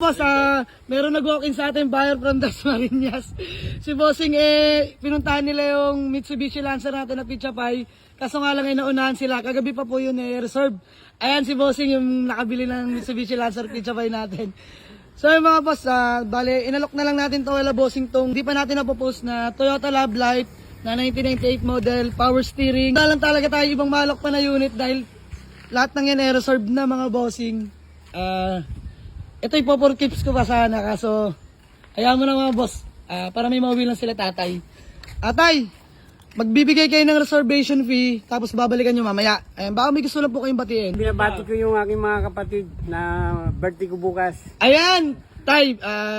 Boss, meron nag-walk-in sa atin buyer from Dasmariñas. Si Bossing pinuntahan nila yung Mitsubishi Lancer natin na Pizza Pie. Kaso nga lang ay naunahan sila. Kagabi pa po yun reserve. Ayan si Bossing yung nakabili ng Mitsubishi Lancer Pizza Pie natin. So yung mga boss, bale, inalok na lang natin to wala Bossing tong di pa natin napopost na Toyota Love Life na 1998 model, power steering. Wala lang talaga tayo ibang malok pa na unit dahil lahat ng yan reserve na mga Bossing. Ito yung popor keeps ko pa sana kaso ayaw mo na mga boss para may mauwi lang sila tatay. Atay, magbibigay kayo ng reservation fee tapos babalikan nyo mamaya. Ayan, baka may gusto lang po kayong batiin. Binabati ko yung aking mga kapatid na birthday ko bukas. Ayan, tay,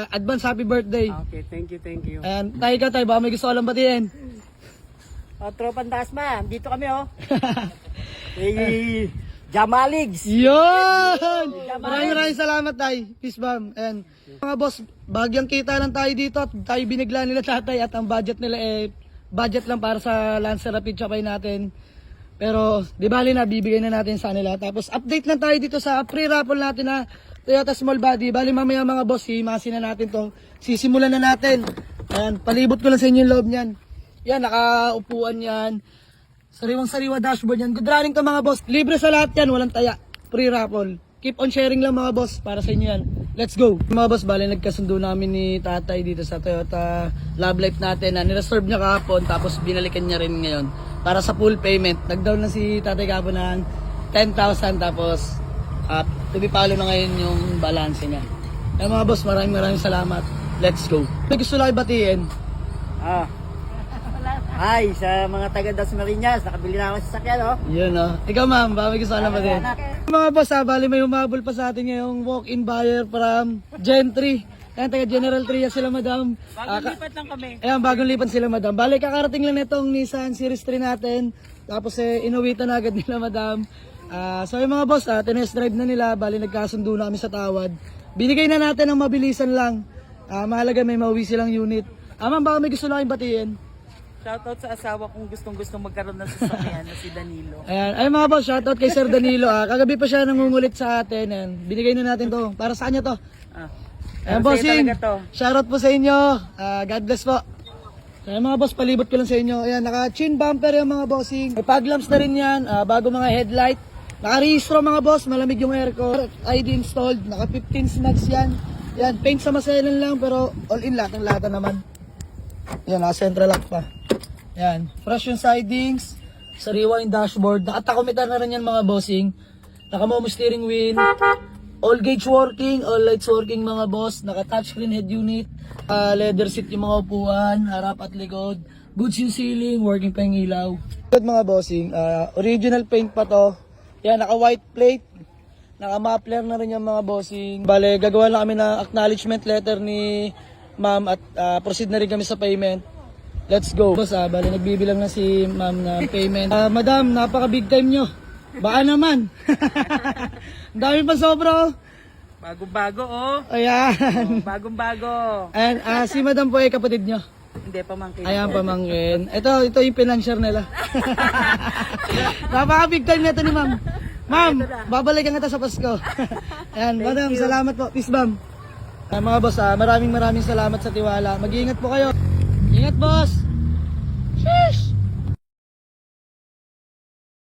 advance happy birthday. Okay, thank you. Ayan, tay ka tay, baka may gusto ka lang batiin. Tropan Dasma, dito kami Jamaligs. Yun! Maraming salamat tay. Peace bomb. And mga boss, bagyang kita lang tayo dito at tayo binigla nila tatay at ang budget nila budget lang para sa Lancer Rapid Pizza Pie natin. Pero di bali na bibigay na natin sa nila. Tapos update lang tayo dito sa pre-raffle natin na Toyota Small Body. Bali mamaya mga boss, himasin na natin to. Sisimulan na natin. Ayan, palibot ko lang sa inyo yung loob niyan. Yan, nakaupuan yan. Sariwang-sariwa dashboard yan. Good running to mga boss. Libre sa lahat yan. Walang taya. Pre-raffle. Keep on sharing lang mga boss. Para sa inyo yan. Let's go. Mga boss, bali nagkasundo namin ni tatay dito sa Toyota Love Life natin na nireserve niya kahapon. Tapos binalikan niya rin ngayon. Para sa full payment. Nag-down na si tatay kahapon ng 10,000. Tapos tumipalo na ngayon yung balance niya. Kaya mga boss, maraming salamat. Let's go. May gusto lang batiin. Hi, sa mga taga Dasmariñas, nakabili na ako sa sasakyan, Yun, Ikaw, ma'am, baka may gusto ka lang ba din? Mga boss, bali may humabol pa sa atin ngayong walk-in buyer from Gen 3. Ayan, taga General Trias sila, madam. Bagong lipat lang kami. Ayan, bagong lipat sila, madam. Bali, kakarating lang nitong Nissan Series 3 natin. Tapos, inuwitan na agad nila, madam. So, yung mga boss, tinest drive na nila. Bali, nagkasundo na kami sa tawad. Binigay na natin ang mabilisan lang. Mahalaga may mauwi silang unit. Ma'am, baka may gusto lang kayong batiin. Shoutout sa asawa kong gustong magkaroon ng sasakyan na si Danilo. Ayan, ay mga boss, shoutout kay Sir Danilo. Kagabi pa siya nangungulit sa atin. Ayan, binigay na natin to. Para sa kanya to. Ayan, bossing. Shoutout po sa inyo. God bless po. Ayan mga boss, palibot ko lang sa inyo. Ayan, naka-chin bumper yung mga bossing. May fog lamps na rin yan. Bago mga headlight. Naka-rehistro mga boss, malamig yung aircon. ID installed, naka-15 snags yan. Ayan, paint sa maselan lang pero all in lahat ng lata naman. Ayan, naka-central lock pa. Ayan, fresh yung sidings, sariwa yung dashboard, nakatakometer na rin yan mga bossing, naka-momo steering wheel, all gauge working, all lights working mga boss, naka-touchscreen head unit, leather seat yung mga upuan, harap at likod, goods yung ceiling, working pa yung ilaw. Good mga bossing, original paint pa to, yan, naka-white plate, naka-muffler na rin yung mga bossing. Bale, gagawa lang kami ng acknowledgement letter ni ma'am at proceed na rin kami sa payment. Let's go. Boss, bali nagbibilang na si ma'am ng payment. Madam, napaka big time nyo. Baka naman. Ang dami pa sobra. Bagong-bago, Ayan. Bagong-bago. And si madam po ay kapatid nyo. Hindi, pamangkin. Ayan, pamangkin. Ito yung financier nila. Napaka big time nito ni ma'am. Ma'am, babalikan kita sa Pasko. Ayan, madam, salamat po. Peace bomb. Mga boss, maraming salamat sa tiwala. Mag-iingat po kayo. Ingat, boss! Sheesh!